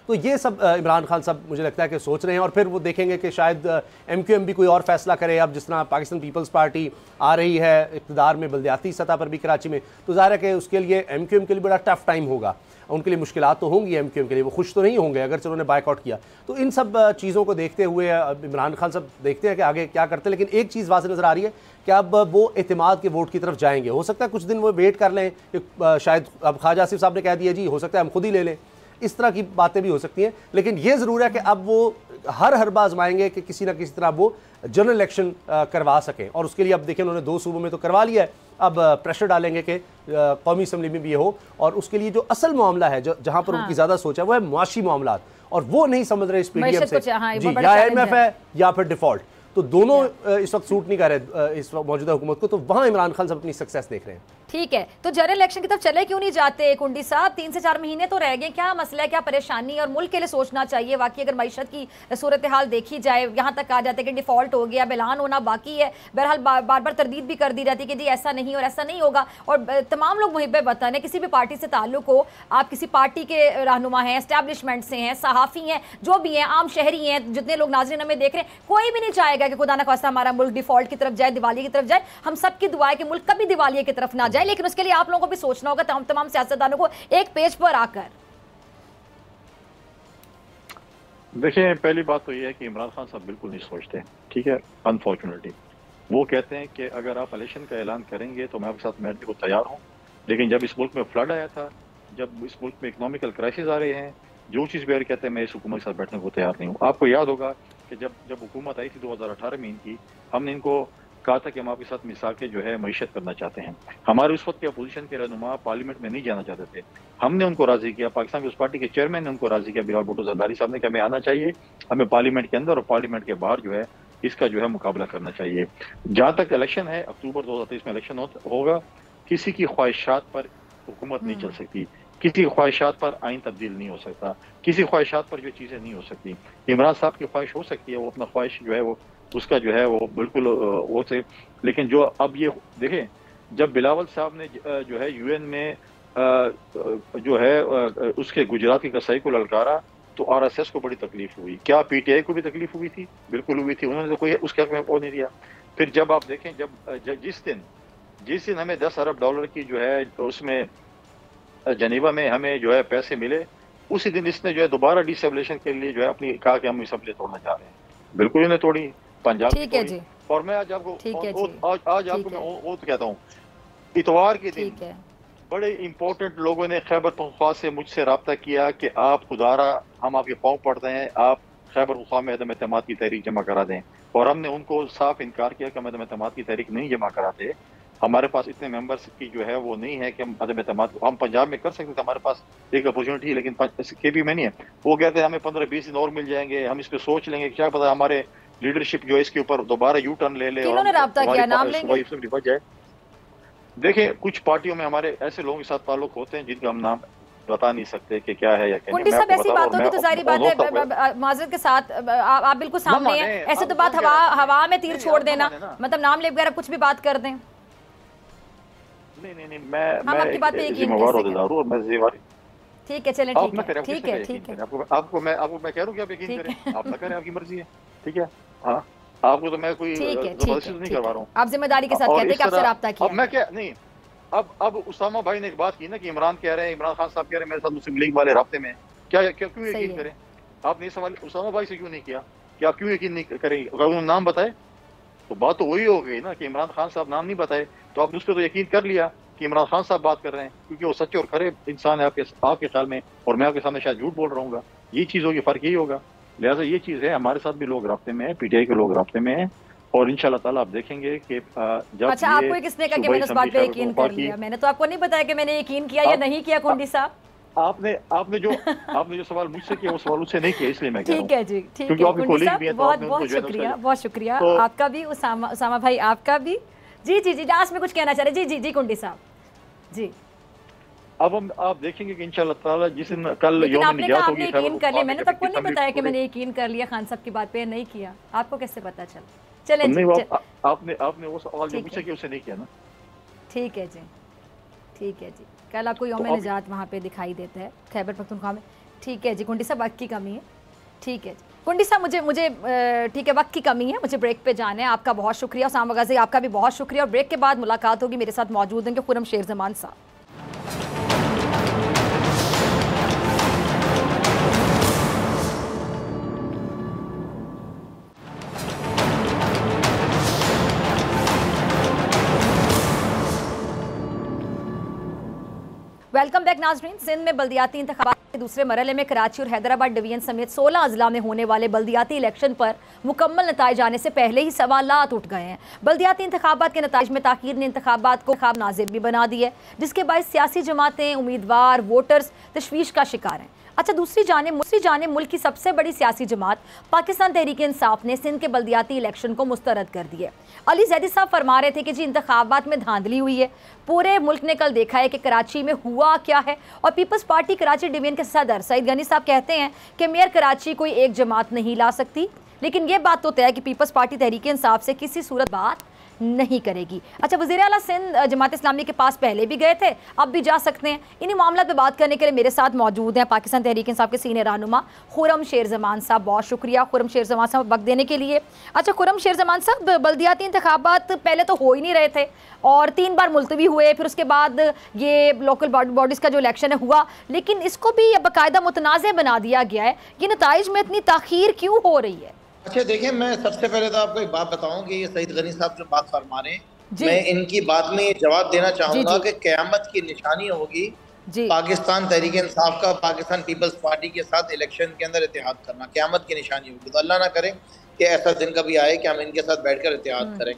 तो ये सब इमरान खान साहब मुझे लगता है कि सोच रहे हैं, और फिर वो देखेंगे कि शायद MQM भी कोई और फैसला करे। अब जिस तरह पाकिस्तान पीपल्स पार्टी आ रही है इक़्तिदार में, बल्दियाती सतह पर भी कराची में, तो ज़ाहिर है कि उसके लिए MQM के लिए बड़ा टफ टाइम होगा, उनके लिए मुश्किलात तो होंगी MQM के लिए, वो खुश तो नहीं होंगे अगर से उन्होंने बायकॉट किया। तो इन सब चीज़ों को देखते हुए इमरान खान साहब देखते हैं कि आगे क्या करते हैं। लेकिन एक चीज़ वाज़ेह नज़र आ रही है कि अब वो एतमाद के वोट की तरफ जाएंगे। हो सकता है कुछ दिन वो वेट कर लें कि शायद अब ख्वाजा आसिफ साहब ने कह दिया जी हो सकता है हम खुद ही ले लें, इस तरह की बातें भी हो सकती हैं। लेकिन ये ज़रूर है कि अब वो हर बार आजमाएंगे कि किसी ना किसी तरह वो जनरल इलेक्शन करवा सकें, और उसके लिए अब देखिए उन्होंने 2 सूबों में तो करवा लिया है, अब प्रेशर डालेंगे कि कौमी असम्बली में भी ये हो। और उसके लिए जो असल मामला है, जो जहाँ पर उनकी ज़्यादा सोच है, वो है मुआशी मामलात, और वो नहीं समझ रहे इस PDM से जी, या IMF है या फिर डिफ़ॉल्ट, तो दोनों इस वक्त सूट नहीं कर रहे इस वक्त मौजूदा हुकूमत को। तो वहाँ इमरान खान साहब अपनी सक्सेस देख रहे हैं। ठीक है, तो जनरल इलेक्शन की तरफ चले क्यों नहीं जाते कुंडी साहब? 3 से 4 महीने तो रह गए, क्या मसला है, क्या परेशानी? और मुल्क के लिए सोचना चाहिए। वाकई अगर मईशत की सूरत हाल देखी जाए, यहाँ तक कहा जाता है कि डिफॉल्ट हो गया, ऐलान होना बाकी है। बहरहाल बार बार तरदीद भी कर दी जाती है कि जी ऐसा नहीं और ऐसा नहीं होगा। और तमाम लोग मुहिब्बे वतन है, किसी भी पार्टी से ताल्लुक हो, आप किसी पार्टी के रहनुमा हैं, एस्टैब्लिशमेंट से हैं, सहाफ़ी हैं, जो भी हैं, आम शहरी हैं, जितने लोग नाज़रीन हमें देख रहे हैं, कोई भी नहीं चाहेगा कि खुदा न खास्ता हमारा मुल्क डिफॉल्ट की तरफ जाए, दिवाली की तरफ जाए। हम सब की दुआ है कि मुल्क कभी दिवाली की तरफ ना जाए, लेकिन उसके लिए आप लोगों को भी सोचना होगा, तमाम सियासतदानों को एक पेज पर आकर। देखिए, पहली बात तो यह है कि इमरान खान साहब बिल्कुल नहीं सोचते, ठीक है। अनफॉर्चुनेटली वो कहते हैं कि अगर आप इलेक्शन का ऐलान करेंगे तो मैं आपके साथ बैठने को तैयार हूँ, लेकिन जब इस मुल्क में फ्लड आया था, जब इस मुल्क में इकोनॉमिकल क्राइसिस आ रहे हैं, जो चीज़ बेर कहते हैं मैं इस हुकूमत के साथ बैठने को तैयार नहीं हूँ। आपको याद होगा कि जब हुकूमत आई थी 2018 में इनकी, हमने इनको कहा था कि हम आपके साथ मिसाके जो है मईशत करना चाहते हैं। हमारे उस वक्त के अपोजिशन के रहनुमा पार्लियामेंट में नहीं जाना चाहते थे, हमने उनको राजी किया, पाकिस्तान पीपल्स पार्टी के चेयरमैन ने उनको राजी किया, बिलावल भुट्टो जरदारी साहब ने कहा हमें आना चाहिए, हमें पार्लियामेंट के अंदर और पार्लियामेंट के बाहर जो है इसका जो है मुकाबला करना चाहिए। जहाँ तक इलेक्शन है, अक्टूबर 2023 में इलेक्शन होगा, किसी की ख्वाहिशात पर हुकूमत नहीं चल सकती, किसी ख्वाहिशात पर आइन तब्दील नहीं हो सकता, किसी ख्वाहिशात पर जो चीज़ें नहीं हो सकती। इमरान साहब की ख्वाहिश हो सकती है, वो अपना ख्वाहिश जो है वो उसका जो है वो बिल्कुल वो से, लेकिन जो अब ये देखें, जब बिलावल साहब ने जो है UN में जो है उसके गुजरात की कसाई को ललकारा तो RSS को बड़ी तकलीफ हुई। क्या PTI को भी तकलीफ हुई थी? बिल्कुल हुई थी, उन्होंने तो कोई उसके हक में वो नहीं दिया। फिर जब आप देखें, जब जिस दिन हमें $10 अरब की जो है उसमें जनीवा में हमें जो है पैसे मिले, उसी दिन इसने जो है दोबारा डिस्टेबलिशन के लिए जो है अपनी कहा कि हम असम्बली तोड़ना चाह रहे हैं। बिल्कुल इन्हें तोड़ी, पंजाब ठीक है जी। और मैं आज आपको आज आपको मैं वो तो कहता हूँ, इतवार के दिन बड़े इंपॉर्टेंट लोगों ने खैबर पख्तूनख्वा से मुझसे रब्ता किया कि आप खुदारा हम आपके पाँव पड़ते हैं, आप खैबर पख्तूनख्वा में अदम एतमाद की तहरीक जमा करा दें। और हमने उनको साफ इनकार किया कि हम अदम एतमाद की तहरीक नहीं जमा कराते, हमारे पास इतने मेंबर्स की जो है वो नहीं है कि हम अदम एतमाद, हम पंजाब में कर सकते थे, हमारे पास एक अपॉर्चुनिटी है, लेकिन KP में नहीं है। वो कहते हैं हमें 15-20 दिन और मिल जाएंगे, हम इस पर सोच लेंगे, क्या पता हमारे लीडरशिप जो है इसके ऊपर दोबारा यू टर्न ले ले किन्होंने राब्ता किया, नाम लेंगे? देखिए, कुछ पार्टियों में हमारे ऐसे लोगों के साथ ताल्लुक होते हैं जिनका हम नाम बता नहीं सकते कि क्या है या क्या नहीं। सब ऐसी बातों की तो जाहिर बात है, माजरत के साथ आप बिल्कुल सामने हैं, ऐसे तो बात हवा में तीर छोड़ देना, मतलब नाम ले वगैरह कुछ भी बात कर दें। नहीं, मैं आपकी बात पे यकीन और मैं जिम्मेवारी। ठीक है, चलें, ठीक है। आपको मैं कह रहा हूँ कि आप यकीन करें, आप ना करें, आपकी मर्जी है, ठीक है। हाँ, आपको तो मैं कोई जबरदस्ती नहीं करवा रहा हूँ, आप जिम्मेदारी के साथ कहते हैं कि आपसे राब्ता किया। अब मैं क्या नहीं, अब उसामा भाई ने एक बात की ना कि इमरान कह रहे हैं, इमरान खान साहब कह रहे हैं मेरे साथ मुस्लिम लीग वाले राब्ते में, क्या क्यों यकीन करें? आपने ये सवाल उसामा भाई से क्यों नहीं किया कि आप क्यों यकीन नहीं करेंगे? अगर उन्होंने नाम बताए तो बात तो वही हो गई ना कि इमरान खान साहब नाम नहीं बताए तो आपने उस पर तो यकीन कर लिया कि इमरान खान साहब बात कर रहे हैं, क्योंकि वो सच्चे और खरे इंसान है आपके ख्याल में, और मैं आपके सामने शायद झूठ बोल रहा हूँ। ये चीज़ होगी, फर्क यही होगा। लिहाजा ये चीज़ है, हमारे साथ भी लोग राब्ते में है, पीटीआई के लोग राब्ते में है, और इंशाल्लाह ताला आप देखेंगे कि जब अच्छा, आपको किसने कहा कि मैंने उस बात पे यकीन कर लिया? मैंने तो आपको नहीं बताया कि मैंने यकीन किया या नहीं किया कुंडी साहब। आपने जो सवाल मुझसे किया वो सवाल उससे नहीं किया, इसलिए मैं कह रहा हूं। ठीक है जी, ठीक है कुंडी साहब, बहुत शुक्रिया आपका भी, उसामा भाई आपका भी। जी लास्ट में कुछ कहना चाह रहे? जी कुंडी साहब जी। अब आप देखेंगे कि इंशाल्लाह ताला जिस दिन कल यौम निजात होगी, यकीन कर लिया, मैंने तो आपको नहीं बताया कि मैंने यकीन कर लिया खान साहब की बात पे, नहीं किया। आपको कैसे पता चला? चले जी, आपने वो सवाल जो मुझसे किया उसे नहीं किया ना। ठीक है जी, कल आपको यौम निजात वहाँ पे दिखाई देता है खैबर पख्तूनख्वा में। ठीक है जी कुंडी साहब, वक्त की कमी है। ठीक है जी कुंडी साहब, मुझे ठीक है, वक्त की कमी है, मुझे ब्रेक पे जाना है। आपका बहुत शुक्रिया, उसामा गाजी आपका भी बहुत शुक्रिया, और ब्रेक के बाद मुलाकात होगी। मेरे साथ मौजूद हैं खुर्रम शेर जमान साहब। वेलकम बैक नाजरीन। सिंध में बल्दियाती इंतखाबात के दूसरे मरहले में कराची और हैदराबाद डिवीजन समेत 16 अजला में होने वाले बल्दियाती इलेक्शन पर मुकम्मल नताइज आने से पहले ही सवालात उठ गए हैं। बल्दियाती इंतखाबात के नताइज में ताखीर ने इंतखाबात को नाज़िर भी बना दी है, जिसके बायस सियासी जमातें, उम्मीदवार, वोटर्स तशवीश का शिकार हैं। अच्छा, दूसरी जाने मुल्क की सबसे बड़ी सियासी जमात पाकिस्तान तहरीक इंसाफ ने सिंध के बल्दियाती इलेक्शन को मुस्तरद कर दिया। अली जैदी साहब फरमा रहे थे कि जी इंतखाबात में धांधली हुई है। पूरे मुल्क ने कल देखा है कि कराची में हुआ क्या है। और पीपल्स पार्टी कराची डिवीजन के सदर सईद गनी साहब कहते हैं कि मेयर कराची कोई एक जमात नहीं ला सकती, लेकिन ये बात तो तय है कि पीपल्स पार्टी तहरीक इंसाफ से किसी सूरत बात नहीं करेगी। अच्छा, वज़ीर आला सिंध जमात इस्लामी के पास पहले भी गए थे, अब भी जा सकते हैं। इन्हीं मामलों पे बात करने के लिए मेरे साथ मौजूद हैं पाकिस्तान तहरीक इंसाफ के सीनियर रहनुमा खुर्रम शेर जमान साहब। बहुत शुक्रिया खुर्रम शेर जमान साहब वक्त देने के लिए। अच्छा खुर्रम शेर जमान साहब, बल्दियाती इंतखाबात पहले तो हो ही नहीं रहे थे और 3 बार मुलतवी हुए, फिर उसके बाद ये लोकल बॉडीज़ का जो इलेक्शन है हुआ, लेकिन इसको भी बाकायदा मुतनाज़ बना दिया गया है। ये नताइज में इतनी ताख़ीर क्यों हो रही है? अच्छा देखिए, मैं सबसे पहले तो आपको एक बात बताऊं कि ये सईद गनी साहब जो बात फरमा रहे हैं, मैं इनकी बात में ये जवाब देना चाहूंगा कि क़यामत की निशानी होगी पाकिस्तान तहरीक इंसाफ का पाकिस्तान पीपल्स पार्टी के साथ इलेक्शन के अंदर इत्तेहाद करना क़यामत की निशानी होगी। तो अल्लाह ना करे कि ऐसा दिन कभी आए कि हम इनके साथ बैठ कर इत्तेहाद करें।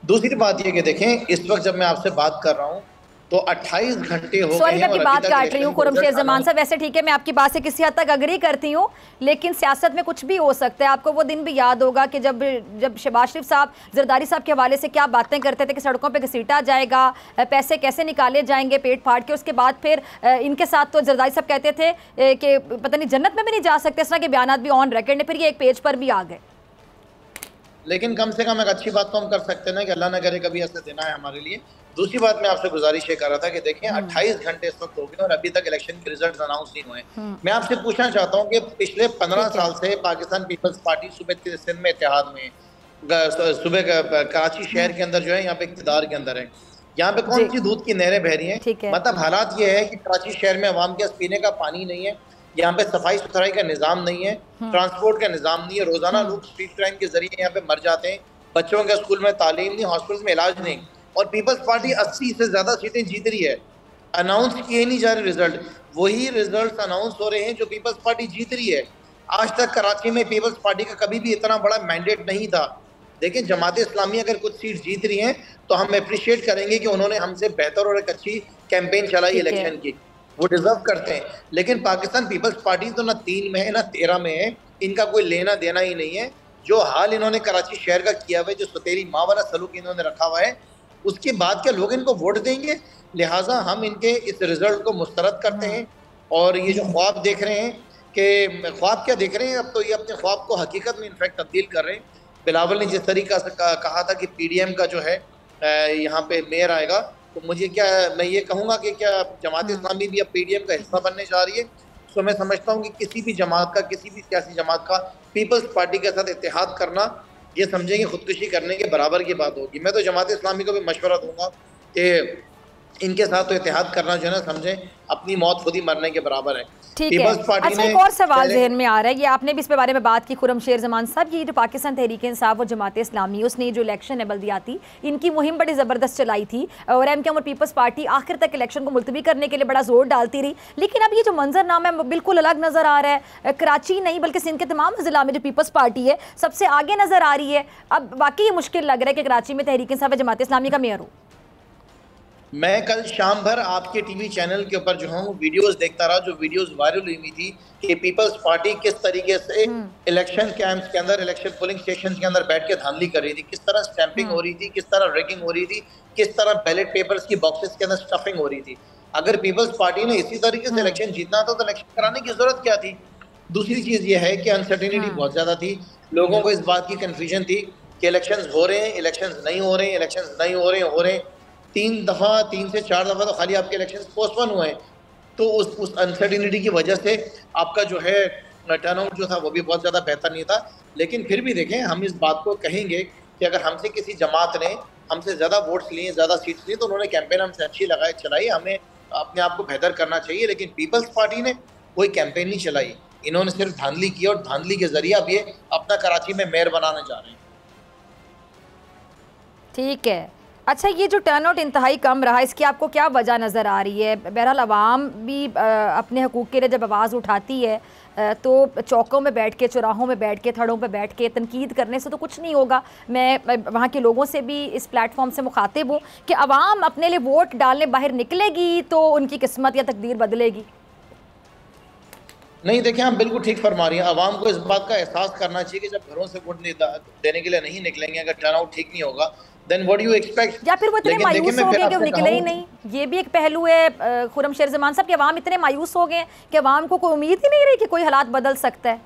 दूसरी बात ये कि देखें, इस वक्त जब मैं आपसे बात कर रहा हूँ तो 28 घंटे हो गए। सॉरी मैं बात काट रही हूँ खुर्रम शेर जमान साहब, वैसे ठीक है मैं आपकी बात से किसी हद तक अग्री करती हूँ, लेकिन सियासत में कुछ भी हो सकता है। आपको वो दिन भी याद होगा कि जब शहबाज शरीफ साहब जरदारी साहब के हवाले से क्या बातें करते थे कि सड़कों पे घसीटा जाएगा, पैसे कैसे निकाले जाएंगे पेट फाड़ के। उसके बाद फिर इनके साथ तो जरदारी साहब कहते थे कि पता नहीं जन्नत में भी नहीं जा सकते, इस तरह के बयान भी ऑन रिकॉर्ड ने, फिर ये एक पेज पर भी आ गए। लेकिन कम से कम एक अच्छी बात तो हम कर सकते हैं ना कि अल्लाह ना करे कभी ऐसा देना है हमारे लिए। दूसरी बात मैं आपसे गुजारिश ये कर रहा था कि देखें 28 घंटे इस वक्त हो गए और अभी तक इलेक्शन के रिजल्ट अनाउंस नहीं हुए। मैं आपसे पूछना चाहता हूं कि पिछले 15 साल से पाकिस्तान पीपल्स पार्टी सूबे सिंध में इत्तेहाद में, सुबह कराची शहर के अंदर जो है यहाँ पे इक़्तिदार के अंदर है, यहाँ पे कौन सी दूध की नहरें बह रही हैं। मतलब हालात ये है कि कराची शहर में अवाम के पीने का पानी नहीं है, यहाँ पे सफाई सुथराई का निज़ाम नहीं है, ट्रांसपोर्ट का निज़ाम नहीं है, रोजाना लोग स्ट्रीट क्राइम के जरिए यहाँ पे मर जाते हैं, बच्चों के स्कूल में तालीम नहीं, हॉस्पिटल में इलाज नहीं, और पीपल्स पार्टी 80 से ज्यादा सीटें जीत रही है। अनाउंस किए नहीं जा रहे रिजल्ट, वही रिजल्ट अनाउंस हो रहे हैं जो पीपल्स पार्टी जीत रही है। आज तक कराची में पीपल्स पार्टी का कभी भी इतना बड़ा मैंडेट नहीं था। देखिए, जमात इस्लामी अगर कुछ सीट जीत रही हैं तो हम अप्रिशिएट करेंगे कि उन्होंने हमसे बेहतर और एक अच्छी कैंपेन चलाई इलेक्शन की, वो डिजर्व करते हैं। लेकिन पाकिस्तान पीपल्स पार्टी तो ना 3 में है ना 13 में है, इनका कोई लेना देना ही नहीं है। जो हाल इन्होंने कराची शहर का किया हुआ है, जो सतेरी माँ वाला सलूक इन्होंने रखा हुआ है, उसके बाद क्या लोग इनको वोट देंगे? लिहाजा हम इनके इस रिजल्ट को मुस्तरद करते हैं। और ये जो ख्वाब देख रहे हैं कि ख्वाब क्या देख रहे हैं, अब तो ये अपने ख्वाब को हकीकत में इनफैक्ट तब्दील कर रहे हैं। बिलावल ने जिस तरीका से कहा था कि PDM का जो है यहाँ पे मेयर आएगा, तो मुझे क्या, मैं ये कहूँगा कि क्या जमात इस्लामी भी अब PDM का हिस्सा बनने जा रही है? तो मैं समझता हूँ कि किसी भी जमात का, किसी भी सियासी जमात का पीपल्स पार्टी के साथ इत्तेहाद करना, ये समझेंगे खुदकुशी करने के बराबर की बात होगी। मैं तो जमात इस्लामी को भी मशवरा दूंगा कि इनके साथ तो इत्तेहाद करना जो है ना, समझें अपनी मौत खुद ही मरने के बराबर है। ठीक है। अच्छा, एक और सवाल जहन में आ रहा है, ये आपने भी इस पे बारे में बात की खुर्रमशेर जमान साहब, ये जो पाकिस्तान तहरीक इंसाफ और जमात इस्लामी, उसने जो इलेक्शन है बल्दियाती, इनकी मुहिम बड़ी ज़बरदस्त चलाई थी और MKM और पीपल्स पार्टी आखिर तक इलेक्शन को मुलतवी करने के लिए बड़ा जोर डालती रही। लेकिन अब ये जो मंजरनामा है बिल्कुल अलग नज़र आ रहा है। कराची नहीं बल्कि सिंध के तमाम ज़िला में जो पीपल्स पार्टी है सबसे आगे नज़र आ रही है। अब वाकई ये मुश्किल लग रहा है कि कराची में तहरीक इंसाफ जमात इस्लामी का मेयर हो। मैं कल शाम भर आपके TV चैनल के ऊपर जो हूँ वीडियोस देखता रहा, जो वीडियोस वायरल हुई थी कि पीपल्स पार्टी किस तरीके से इलेक्शन कैंप्स के अंदर, इलेक्शन पोलिंग स्टेशन के अंदर बैठ के धांधली कर रही थी, किस तरह स्टैंपिंग हो रही थी, किस तरह रैगिंग हो रही थी, किस तरह बैलेट पेपर्स की बॉक्सेस के अंदर स्टफिंग हो रही थी। अगर पीपल्स पार्टी ने इसी तरीके से इलेक्शन जीतना था तो इलेक्शन कराने की जरूरत क्या थी? दूसरी चीज ये है कि अनसर्टेनिटी बहुत ज्यादा थी, लोगों को इस बात की कंफ्यूजन थी कि इलेक्शंस हो रहे हैं, इलेक्शंस नहीं हो रहे हैं, इलेक्शंस नहीं हो रहे हैं। 3 से 4 दफ़ा तो खाली आपके इलेक्शंस पोस्टपोन हुए हैं। तो उस अनसर्टिनिटी की वजह से आपका जो है टर्नआउट जो था वो भी बहुत ज़्यादा बेहतर नहीं था। लेकिन फिर भी देखें, हम इस बात को कहेंगे कि अगर हमसे किसी जमात ने हमसे ज़्यादा वोट्स लिए, ज़्यादा सीट्स ली, तो उन्होंने कैंपेन हमसे अच्छी चलाई, हमें अपने आप को बेहतर करना चाहिए। लेकिन पीपल्स पार्टी ने कोई कैंपेन नहीं चलाई, इन्होंने सिर्फ धांधली की और धांधली के जरिए अब ये अपना कराची में मेयर बनाने जा रहे हैं। ठीक है। अच्छा, ये जो टर्नआउट इंतहाई कम रहा, इसकी आपको क्या वजह नज़र आ रही है? बहरहाल अवाम भी अपने हकूक़ के लिए जब आवाज़ उठाती है तो चौकों में बैठ के, चौराहों में बैठ के, थड़ों पे बैठ के तनकीद करने से तो कुछ नहीं होगा। मैं वहाँ के लोगों से भी इस प्लेटफॉर्म से मुखातिब हूँ कि अवाम अपने लिए वोट डालने बाहर निकलेगी तो उनकी किस्मत या तकदीर बदलेगी। नहीं, देखिए आप बिल्कुल ठीक फरमा रही हैं। आवाम को इस बात का एहसास करना चाहिए कि जब घरों से वोट देने के लिए नहीं निकलेंगे, अगर टर्नआउट ठीक नहीं होगा, then what do you expect? या फिर वो इतने मायूस हो गए कि वो निकले ही नहीं। ये भी एक पहलू है खुर्रमशेर जमान साहब कि अवाम इतने मायूस हो गए कि अवाम को कोई उम्मीद ही नहीं रही कि कोई हालात बदल सकता है।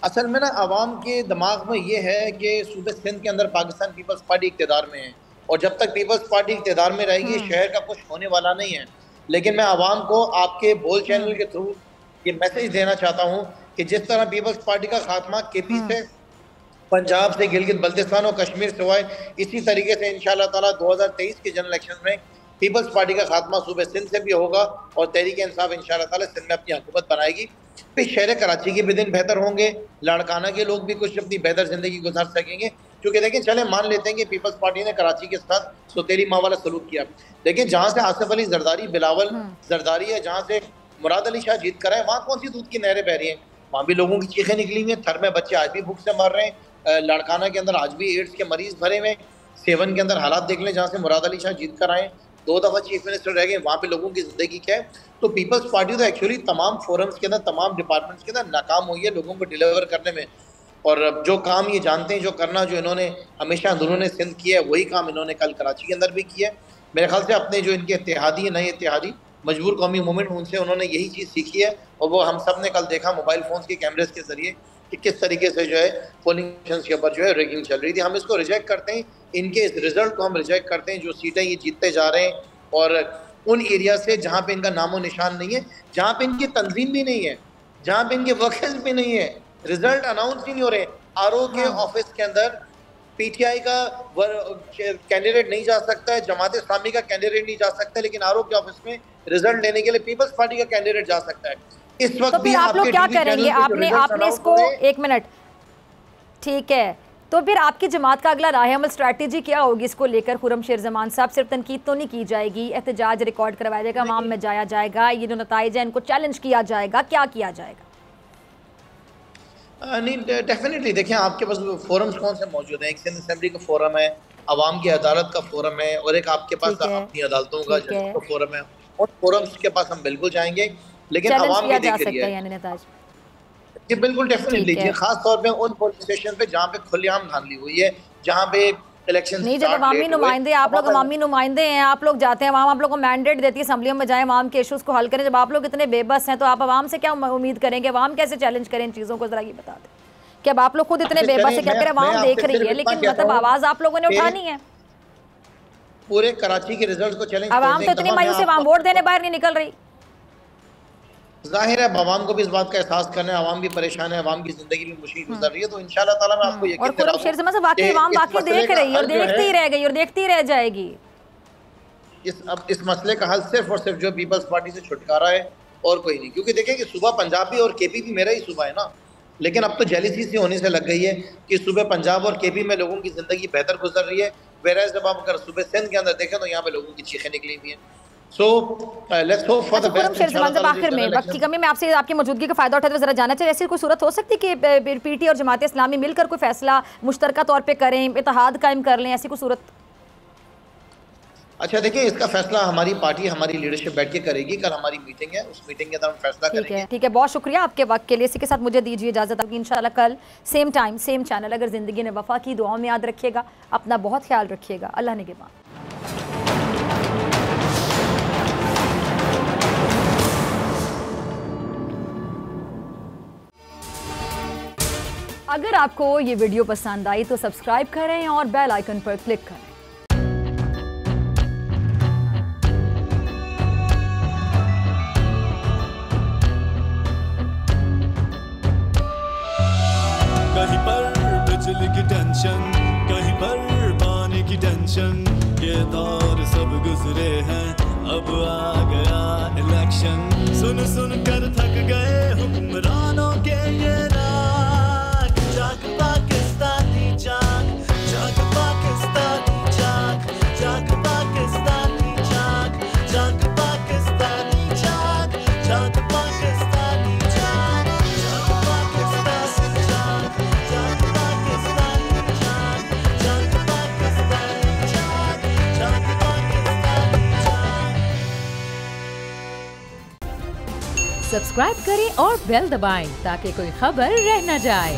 असल में ना अवाम के दिमाग में ये है कि सूबे सिंध के अंदर पाकिस्तान पीपल्स पार्टी इक़्तिदार में है और जब तक पीपल्स पार्टी इक़्तिदार में रहेगी शहर का कुछ होने वाला नहीं है। लेकिन मैं अवाम को आपके बोल चैनल के थ्रू ये मैसेज देना चाहता हूँ कि जिस तरह पीपल्स पार्टी का खात्मा KP से, पंजाब से, गिलगित बल्तिस्तान और कश्मीर से हुआ है, इसी तरीके से इंशाअल्लाह ताला 2023 के जनरल इलेक्शन में पीपल्स पार्टी का खात्मा सूबे सिंध से भी होगा और तहरीक इंसाफ इंशाअल्लाह ताला सिंध में अपनी हुकूमत बनाएगी। फिर शहर कराची के भी दिन बेहतर होंगे, लाड़काना के लोग भी कुछ अपनी बेहतर जिंदगी गुजार सकेंगे। क्योंकि देखें, चले मान लेते हैं कि पीपल्स पार्टी ने कराची के साथ सौतेली माँ वाला सलूक किया, लेकिन जहाँ से आसिफ अली जरदारी, बिलावल जरदारी है, जहाँ से मुराद अली शाह जीत कर आए, वहाँ कौन सी दूध की नहरें बह रही हैं? वहाँ भी लोगों की चीखें निकली हुई हैं, थर में बच्चे आज भी भूख से मर रहे हैं, लाड़काना के अंदर आज भी एड्स के मरीज भरे हुए, सेवन के अंदर हालात देख लें जहाँ से मुराद अली शाह जीत कर आए, 2 दफ़ा चीफ मिनिस्टर रह गए, वहाँ पे लोगों की ज़िंदगी क्या है। तो पीपल्स पार्टी तो एक्चुअली तमाम फोरम्स के अंदर, तमाम डिपार्टमेंट्स के अंदर नाकाम हुई है लोगों को डिलीवर करने में। और जो काम ये जानते हैं जो करना, जो इन्होंने हमेशा अंदरूनी सिंध किया है, वही काम इन्होंने कल कराची के अंदर भी किया है। मेरे ख्याल से अपने जो इनके इत्तेहादी, नए इत्तेहादी मजबूर कौमी मूवमेंट, उनसे उन्होंने यही चीज़ सीखी है और वो हम सब ने कल देखा मोबाइल फ़ोन्स के कैमरेज के ज़रिए कि किस तरीके से जो है पोलिंग स्टेशन के ऊपर जो है रैगिंग चल रही थी। हम इसको रिजेक्ट करते हैं, इनके इस रिजल्ट को हम रिजेक्ट करते हैं। जो सीटें ये जीतते जा रहे हैं और उन एरिया से जहाँ पे इनका नामो निशान नहीं है, जहाँ पे इनकी तंजीम भी नहीं है, जहाँ पे इनके वर्कर्स भी नहीं है, रिजल्ट अनाउंस ही नहीं हो रहे। RO के ऑफिस के अंदर PTI का कैंडिडेट नहीं जा सकता है, जमात इस्लामी का कैंडिडेट नहीं जा सकता है, लेकिन RO के ऑफिस में रिजल्ट लेने के लिए पीपल्स पार्टी का कैंडिडेट जा सकता है। इस वक्त तो फिर आप लोग क्या करेंगे? आपने इसको, एक मिनट, ठीक है, तो फिर आपकी जमात का अगला राह अमल स्ट्रैटेजी क्या होगी इसको लेकर? खुर्रमशेर जमान साहब, सिर्फ तनकीद तो नहीं की जाएगी, एहतजाज रिकॉर्ड करवाया जाएगा, अवाम में जाया जाएगा, ये जो नताइज है इनको चैलेंज किया जाएगा, क्या किया जाएगा? नहीं, डेफिनेटली देखिए, आपके पास फोरम्स कौन से मौजूद हैं? एक सिंध असेंबली का फोरम है, अवाम की अदालत का फोरम है और एक आपके पास अपनी अदालतों का फोरम है। और फोरम्स के पास हम बिल्कुल जाएंगे, लेकिन अवाम भी देख रही है। जी बिल्कुल डेफिनेटली जी, खास तौर पे उन पुलिस स्टेशन पे जहाँ पे खुलेआम धांधली हुई है, जहाँ पे इलेक्शन नहीं, जब अवामी नुमाइंदे, आप लोग अवामी नुमाइंदे हैं, आप लोग जाते हैं वहाँ, आप लोग को मैंडेट देती है असम्बलियों में जाएं, अवाम के इशूज़ को हल करें। जब आप लोग इतने बेबस हैं तो आप अवाम से क्या उम्मीद करेंगे? अवाम कैसे चैलेंज करें इन चीज़ों को, जरा ये बता दें कि अब आप लोग खुद इतने बेबस है, क्या करें? अवाम देख रही है, लेकिन मतलब आवाज़ आप लोगों ने उठानी है। पूरे कराची के रिजल्ट को चैलेंज, अवाम तो इतनी मायूस है, वोट देने बाहर नहीं निकल रही। जाहिर है आवाम को भी इस बात का एहसास करना है, आवाम भी परेशान है, आवाम की जिंदगी भी मुश्किल गुजर रही है, तो इंशाल्लाह ताला मैं आपको यकीन दिलाता हूं। और शेर समझ वाकई आवाम वाकई देख रही है और देखती ही रह गई और देखती रह जाएगी। इस मसले का हल सिर्फ और सिर्फ जो पीपल्स पार्टी से छुटकारा है और कोई नहीं, क्योंकि देखें कि सुबह पंजाब भी और केपी भी मेरा ही सूबा है ना, लेकिन अब तो जेलिसी सी होने से लग गई है कि सुबह पंजाब और केपी में लोगों की जिंदगी बेहतर गुजर रही है, वेराज जब आप अगर सुबह सिंध के अंदर देखें तो यहाँ पे लोगों की चीखें निकली हुई हैं। So let's hope for the best. जब आखिर में वक्त की कमी में आपसे आपकी मौजूदगी का फायदा उठाते हुए जरा जानना चाहिए, ऐसी कोई सूरत हो सकती है कि पीटी और जमात इस्लामी मिलकर कोई फैसला मुश्तरका तौर पे करें, इत्तेहाद कायम कर लें, ऐसी कोई सूरत? अच्छा देखिए, इसका फैसला हमारी पार्टी, हमारी लीडरशिप बैठ के करेगी। कल हमारी मीटिंग है, उस मीटिंग के दौरान फैसला करेंगे। ठीक है, बहुत शुक्रिया आपके वक्त के लिए। इसी के साथ मुझे दीजिए इजाजत। इंशाल्लाह कल सेम टाइम सेम चैनल। अगर जिंदगी ने वफा की, दुआओं में याद रखिएगा, अपना बहुत ख्याल रखिएगा। अल्लाह निगहबान। अगर आपको ये वीडियो पसंद आई तो सब्सक्राइब करें और बेल आइकन पर क्लिक करें। कहीं पर बिजली की टेंशन, कहीं पर पानी की टेंशन, ये दौर सब गुजरे हैं, अब आ गया इलेक्शन। सुन सुन कर थक गए हुक्मरानों के ये राग, जाग पाकिस्तानी जाग, जाग पाकिस्तानी जाग, जाग पाकिस्तानी जाग, जाग पाकिस्तानी जाग, जाग पाकिस्तानी जाग, जाग पाकिस्तानी जाग, जाग पाकिस्तानी जाग, जाग पाकिस्तानी जाग, जाग पाकिस्तानी जाग। सब्सक्राइब करें और बेल दबाएं ताकि कोई खबर रह न जाए।